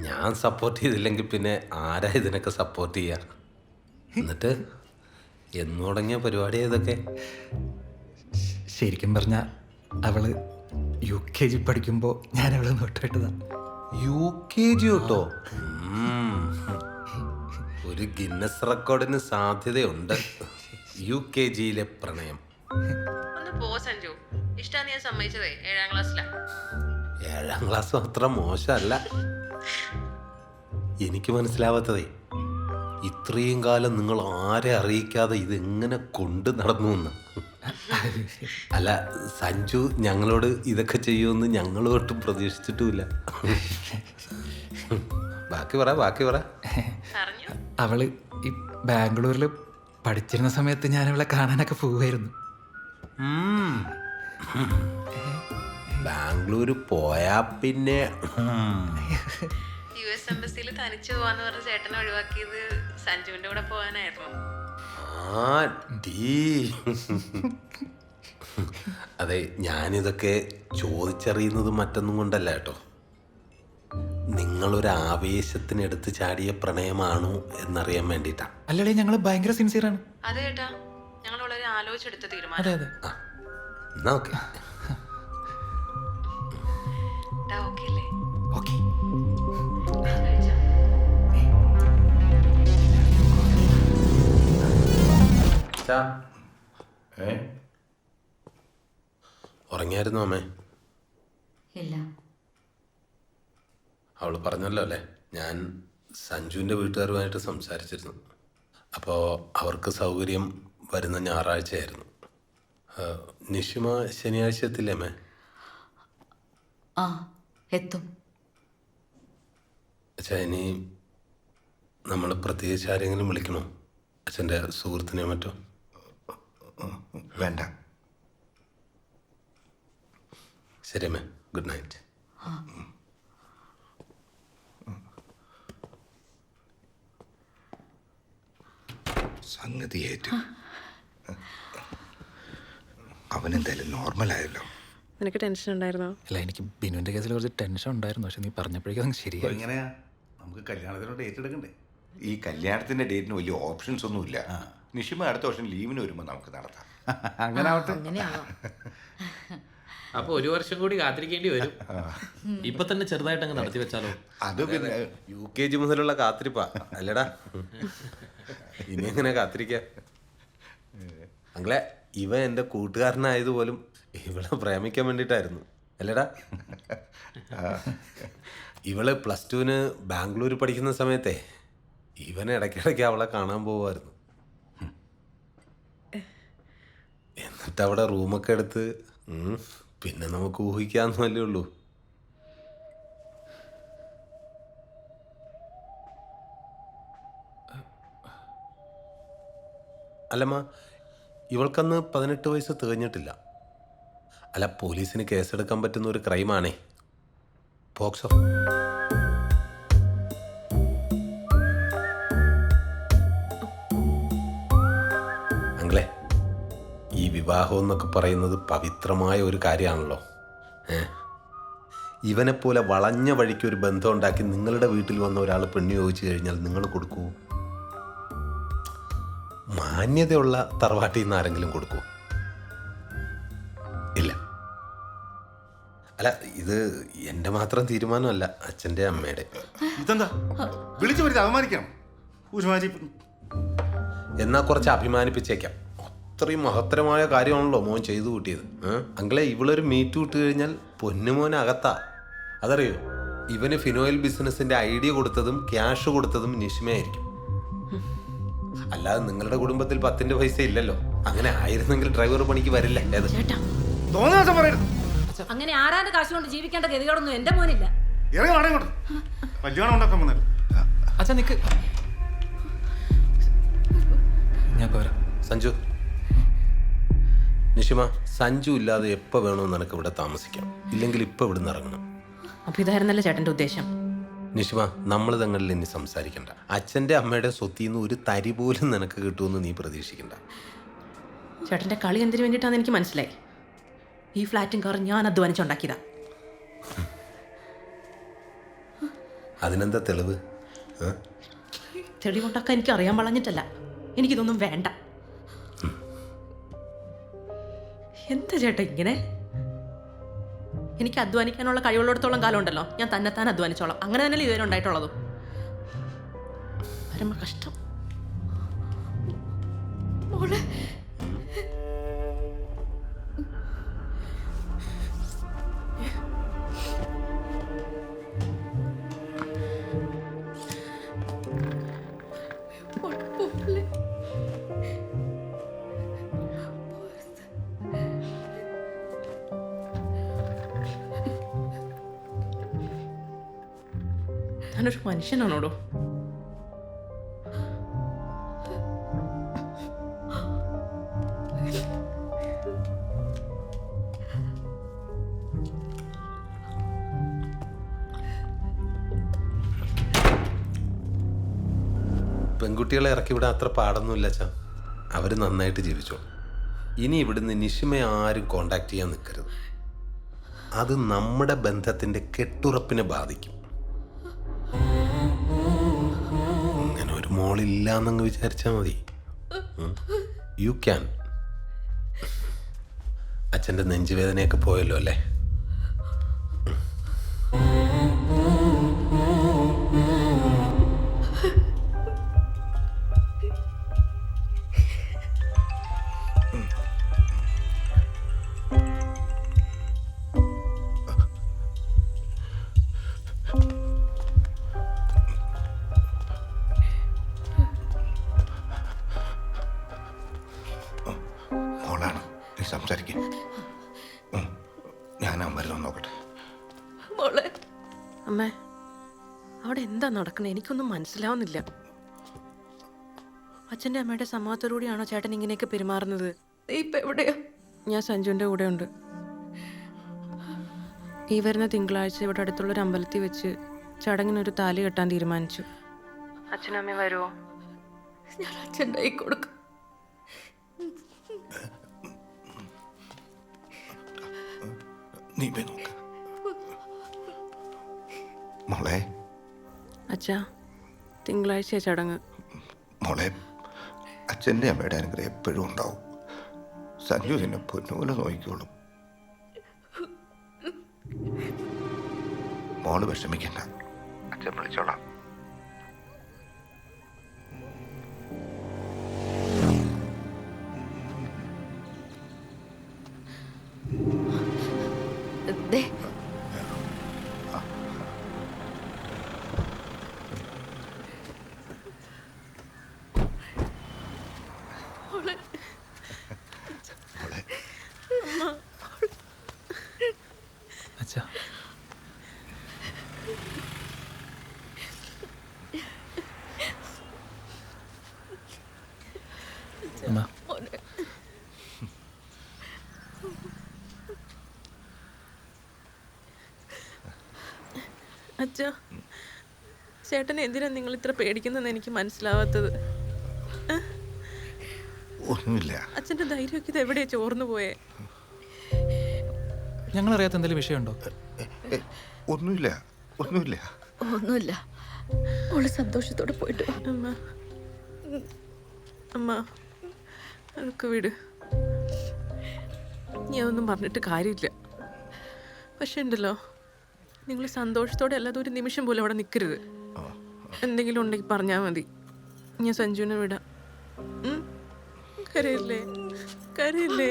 ഞാൻ സപ്പോർട്ട് ചെയ്തില്ലെങ്കിൽ പിന്നെ ആരാ ഇതിനൊക്കെ സപ്പോർട്ട് ചെയ്യുക? എന്നിട്ട് എന്ന് തുടങ്ങിയ പരിപാടി ഇതൊക്കെ? ശരിക്കും പറഞ്ഞാൽ അവള് UKG പഠിക്കുമ്പോൾ ഞാൻ അവളെ നോട്ടിട്ടതാ. UKG കേട്ടോ? ഒരു ഗിന്നസ് റെക്കോർഡിന് സാധ്യതയുണ്ട്. UKGയിലെ പ്രണയം. ഒന്ന് പോ സഞ്ജു. ഇഷ്ടാന്ന് ഞാൻ സമ്മതിച്ചതേ 7ാം ക്ലാസ്സിലാ. 7ാം ക്ലാസ് അത്ര മോശമല്ല. എനിക്ക് മനസ്സിലാവാത്തതേ, ഇത്രയും കാലം നിങ്ങൾ ആരെ അറിയിക്കാതെ ഇതെങ്ങനെ കൊണ്ട് നടന്നു എന്ന്. അല്ല, സഞ്ജു ഞങ്ങളോട് ഇതൊക്കെ ചെയ്യുമെന്ന് ഞങ്ങൾ ഒട്ടും പ്രതീക്ഷിച്ചിട്ടുമില്ല. ബാക്കി പറ. പറഞ്ഞു. അവള് ഈ ബാംഗ്ലൂരിൽ പഠിച്ചിരുന്ന സമയത്ത് ഞാൻ അവളെ കാണാനൊക്കെ പോവുമായിരുന്നു. ബാംഗ്ലൂർ പോയാ പിന്നെ US എംബസിയിൽ തനിച്ചു പോവാന്ന് പറഞ്ഞ ചേട്ടനെ ഒഴിവാക്കിയത് സഞ്ജുവിന്റെ കൂടെ പോകാനായിരുന്നു. അതെ, ഞാനിതൊക്കെ ചോദിച്ചറിയുന്നത് മറ്റൊന്നും കൊണ്ടല്ല കേട്ടോ. നിങ്ങളൊരു ആവേശത്തിന് എടുത്ത് ചാടിയ പ്രണയമാണോ എന്നറിയാൻ വേണ്ടിയിട്ടാണ്. അല്ലടേ, ഞങ്ങൾ ഭയങ്കര സിൻസിയറാണ്. അതെ ചേട്ടാ, ഞങ്ങൾ വളരെ ആലോചിച്ചെടുത്ത അതെ തീരുമാനം. അതെ. എന്നാ ഓക്കെ. ഓക്കെ അല്ലേ? ഓക്കെ. കഴിച്ചോ? ഉറങ്ങിയായിരുന്നു അമ്മേ? ഇല്ല. അവള് പറഞ്ഞല്ലോ അല്ലേ, ഞാൻ സഞ്ജുവിൻ്റെ വീട്ടുകാരുമായിട്ട് സംസാരിച്ചിരുന്നു. അപ്പോൾ അവർക്ക് സൗകര്യം വരുന്ന ഞായറാഴ്ചയായിരുന്നു. നിഷിമ ശനിയാഴ്ച എത്തില്ലേ അമ്മേ? ആ, എത്തും. അച്ഛാ, ഇനി നമ്മൾ പ്രത്യേകിച്ച് ആരെങ്കിലും വിളിക്കണോ? അച്ഛൻ്റെ സുഹൃത്തിനെ മറ്റോ? വേണ്ട. ശരി അമ്മേ, ഗുഡ് നൈറ്റ്. സംഗതി ഏറ്റു. അവനെന്തായാലും നോർമലായല്ലോ. നിനക്ക് ടെൻഷൻ ഉണ്ടായിരുന്നോ? അല്ല, എനിക്ക് ബിനുവിൻ്റെ കേസിൽ കുറച്ച് ടെൻഷൻ ഉണ്ടായിരുന്നു. പക്ഷെ നീ പറഞ്ഞപ്പോഴേക്കും അതങ്ങ് ശരിയായി. എങ്ങനെയാ നമുക്ക് കല്യാണത്തിന് ഡേറ്റ് എടുക്കണ്ടേ? ഈ കല്യാണത്തിന്റെ ഡേറ്റിന് വലിയ ഓപ്ഷൻസ് ഒന്നുമില്ല. നിഷിമ അടുത്ത വർഷം ലീവിന് വരുമ്പോൾ നമുക്ക് നടത്താം. അങ്ങനെ ആവട്ടെ. അങ്ങനെയാണോ? അപ്പൊ 1 വർഷം കൂടി കാത്തിരിക്കേണ്ടി വരും. ഇപ്പൊ തന്നെ ചെറുതായിട്ട് അങ്ങ് നടത്തി വെച്ചാലോ? അത് പിന്നെ UKG മുതലുള്ള കാത്തിരിപ്പാ അല്ലടാ. ഇനി എങ്ങനെ കാത്തിരിക്കാം? അങ്ങളെ, ഇവ എൻ്റെ കൂട്ടുകാരനായതുപോലും ഇവളെ പ്രേമിക്കാൻ വേണ്ടിയിട്ടായിരുന്നു അല്ലടാ. ഇവള് +2 ബാംഗ്ലൂർ പഠിക്കുന്ന സമയത്തെ ഇവൻ ഇടയ്ക്കിടയ്ക്ക് അവളെ കാണാൻ പോവായിരുന്നു. എന്നിട്ട് അവിടെ റൂമൊക്കെ എടുത്ത് പിന്നെ നമുക്ക് ഊഹിക്കാന്നല്ലേ ഉള്ളൂ. അല്ലമ്മ, ഇവൾക്കന്ന് 18 വയസ്സ് തികഞ്ഞിട്ടില്ല. അല്ല, പോലീസിന് കേസെടുക്കാൻ പറ്റുന്ന ഒരു ക്രൈമാണേ പോക്സോ. അങ്ങളെ, ഈ വിവാഹം എന്നൊക്കെ പറയുന്നത് പവിത്രമായ ഒരു കാര്യമാണല്ലോ. ഇവനെപ്പോലെ വളഞ്ഞ വഴിക്ക് ഒരു ബന്ധം ഉണ്ടാക്കി നിങ്ങളുടെ വീട്ടിൽ വന്ന ഒരാൾ പെണ്ണ് ചോദിച്ചു കഴിഞ്ഞാൽ നിങ്ങൾ കൊടുക്കൂ? മാന്യതയുള്ള തറവാട്ടിൽ നിന്ന് ആരെങ്കിലും കൊടുക്കൂ? ഇല്ല. അല്ല, ഇത് എൻ്റെ മാത്രം തീരുമാനമല്ല, അച്ഛൻ്റെ അമ്മയുടെ. ഇതെന്താ വിളിച്ചു വരുത്തി അവമാനിക്കണം? എന്നാൽ കുറച്ച് അഭിമാനിപ്പിച്ചേക്കാം. അത്രയും മഹത്തരമായ കാര്യമാണല്ലോ മോൻ ചെയ്തു കൂട്ടിയത്. അങ്ങളെ, ഇവളൊരു മീറ്റ് വിട്ട് കഴിഞ്ഞാൽ പൊന്നുമോൻ അകത്താ. അതറിയോ? ഇവന് ഫിനോയിൽ ബിസിനസിൻ്റെ ഐഡിയ കൊടുത്തതും ക്യാഷ് കൊടുത്തതും നിഷിമയായിരിക്കും. അല്ലാതെ നിങ്ങളുടെ കുടുംബത്തിൽ 10 പൈസ ഇല്ലല്ലോ. അങ്ങനെ ആയിരുന്നെങ്കിൽ ഡ്രൈവർ പണിക്ക് വരില്ല. ഏത് തോന്നിയ പറയരുത്. അങ്ങനെ ആരാന്റെ കാശ് കൊണ്ട് ജീവിക്കേണ്ട ഗതികളൊന്നും എന്റെ മോനില്ല. ഇറങ്ങി നടങ്ങോട്ട്. കല്യാണം ഉണ്ടാക്കാൻ വന്നത്. അച്ഛാ നിക്ക്, ഞാൻ പോരാ. സഞ്ജു, നിഷിമ, സഞ്ജു ഇല്ലാതെ എപ്പോൾ വേണമെന്ന് നിനക്ക് ഇവിടെ താമസിക്കാം. ഇല്ലെങ്കിൽ ഇപ്പോൾ ഇവിടെ നിന്ന് ഇറങ്ങണം. അപ്പൊ ഇതായിരുന്നല്ലേ ചേട്ടന്റെ ഉദ്ദേശം? നിഷിമ, നമ്മൾ തങ്ങളിൽ ഇനി സംസാരിക്കണ്ട. അച്ഛൻ്റെ അമ്മയുടെ സ്വത്തിൽ നിന്ന് ഒരു തരി പോലും നിനക്ക് കിട്ടുമെന്ന് നീ പ്രതീക്ഷിക്കണ്ട. ചേട്ടന്റെ കളി എന്തിനു വേണ്ടിയിട്ടാന്ന് എനിക്ക് മനസ്സിലായി. ഈ ഫ്ലാറ്റും കാറും ഞാൻ അധ്വാനിച്ചുണ്ടാക്കിയതാ. അതിനെന്താ തെളിവ്? തെളിവുണ്ടാക്കാൻ എനിക്ക് അറിയാൻ വളഞ്ഞിട്ടല്ല, എനിക്കിതൊന്നും വേണ്ട. എന്താ ചേട്ടാ ഇങ്ങനെ? എനിക്ക് അധ്വാനിക്കാനുള്ള കഴിവുള്ളിടത്തോളം കാലം ഉണ്ടല്ലോ, ഞാൻ തന്നെത്താൻ അധ്വാനിച്ചോളാം. അങ്ങനെ തന്നെയല്ലേ ഇതുവരെ ഉണ്ടായിട്ടുള്ളതും. പരമ കഷ്ടം. മോളെ ഞാനൊരു മനുഷ്യനാണോടോ? പെൺകുട്ടികളെ ഇറക്കി വിടാൻ അത്ര പാടൊന്നുമില്ല അച്ഛാ. അവർ നന്നായിട്ട് ജീവിച്ചോളും. ഇനി ഇവിടുന്ന് നിഷിമയെ ആരും കോണ്ടാക്ട് ചെയ്യാൻ നിൽക്കരുത്. അത് നമ്മുടെ ബന്ധത്തിൻ്റെ കെട്ടുറപ്പിനെ ബാധിക്കും. അങ്ങനെ ഒരു മോളില്ല എന്നങ്ങ് വിചാരിച്ചാൽ മതി. You can. അച്ഛൻ്റെ നെഞ്ചുവേദനയൊക്കെ പോയല്ലോ അല്ലേ? മോളാണ്, നീ സംസാരിക്കും. ഞാൻ മരുന്ന് നോക്കട്ടെ. മോളെ. അമ്മേ, അവിടെ എന്താ നടക്കണേ? എനിക്കൊന്നും മനസ്സിലാവുന്നില്ല. അച്ഛൻ്റെ അമ്മയുടെ സമ്മതത്തോടുകൂടിയാണോ ചേട്ടൻ ഇങ്ങനെയൊക്കെ പെരുമാറുന്നത്? ഇപ്പം എവിടെയാ? ഞാൻ സഞ്ജുവിൻ്റെ കൂടെ ഉണ്ട്. ഈ വരുന്ന തിങ്കളാഴ്ച ഇവിടെ അടുത്തുള്ളൊരു അമ്പലത്തിൽ വെച്ച് ചടങ്ങിനൊരു താലി കെട്ടാൻ തീരുമാനിച്ചു. അച്ഛനമ്മ വരുമോ? ഞാൻ അച്ഛൻ്റെ കൈ കൊടുക്കും. നീ പോയി നോക്ക് മോളെ. അച്ഛാ, തിങ്കളാഴ്ച ചടങ്ങ്. മോളെ, അച്ഛൻ്റെ അമ്മയുടെ അനുഗ്രഹം എപ്പോഴും ഉണ്ടാവും. സഞ്ജു നിന്നെ പൊന്നുപോലെ നോക്കിക്കോളും. മോള് വിഷമിക്കണ്ട, അച്ഛൻ വിളിച്ചോളാം. അച്ഛാ, അമ്മ. അച്ഛാ, ചേട്ടൻ എന്തിനാ നിങ്ങൾ ഇത്ര പേടിക്കുന്നതെന്ന് എനിക്ക് മനസ്സിലാവാത്തത്. ഒന്നുമില്ല. അച്ഛൻ്റെ ധൈര്യമൊക്കെ ഇത് എവിടെയാ ചോർന്നു പോയേ? ഞങ്ങളറിയാത്ത എന്തെങ്കിലും വിഷയമുണ്ടോ? ഒന്നുമില്ല, ഒന്നുമില്ല. ഒന്നുമില്ല. ഓള് സന്തോഷത്തോടെ പോയിട്ട് വാ. അമ്മ, അമ്മ, അതൊക്കെ വിട്. ഞാൻ ഒന്നും പറഞ്ഞിട്ട് കാര്യമില്ല. പക്ഷെ ഉണ്ടല്ലോ, നിങ്ങൾ സന്തോഷത്തോടെ അല്ലാതെ ഒരു നിമിഷം പോലും അവിടെ നിൽക്കരുത്. എന്തെങ്കിലും ഉണ്ടെങ്കിൽ പറഞ്ഞാൽ മതി, ഞാൻ സഞ്ജുവിനെ വിടാം. കരയില്ലേ? കരയില്ലേ?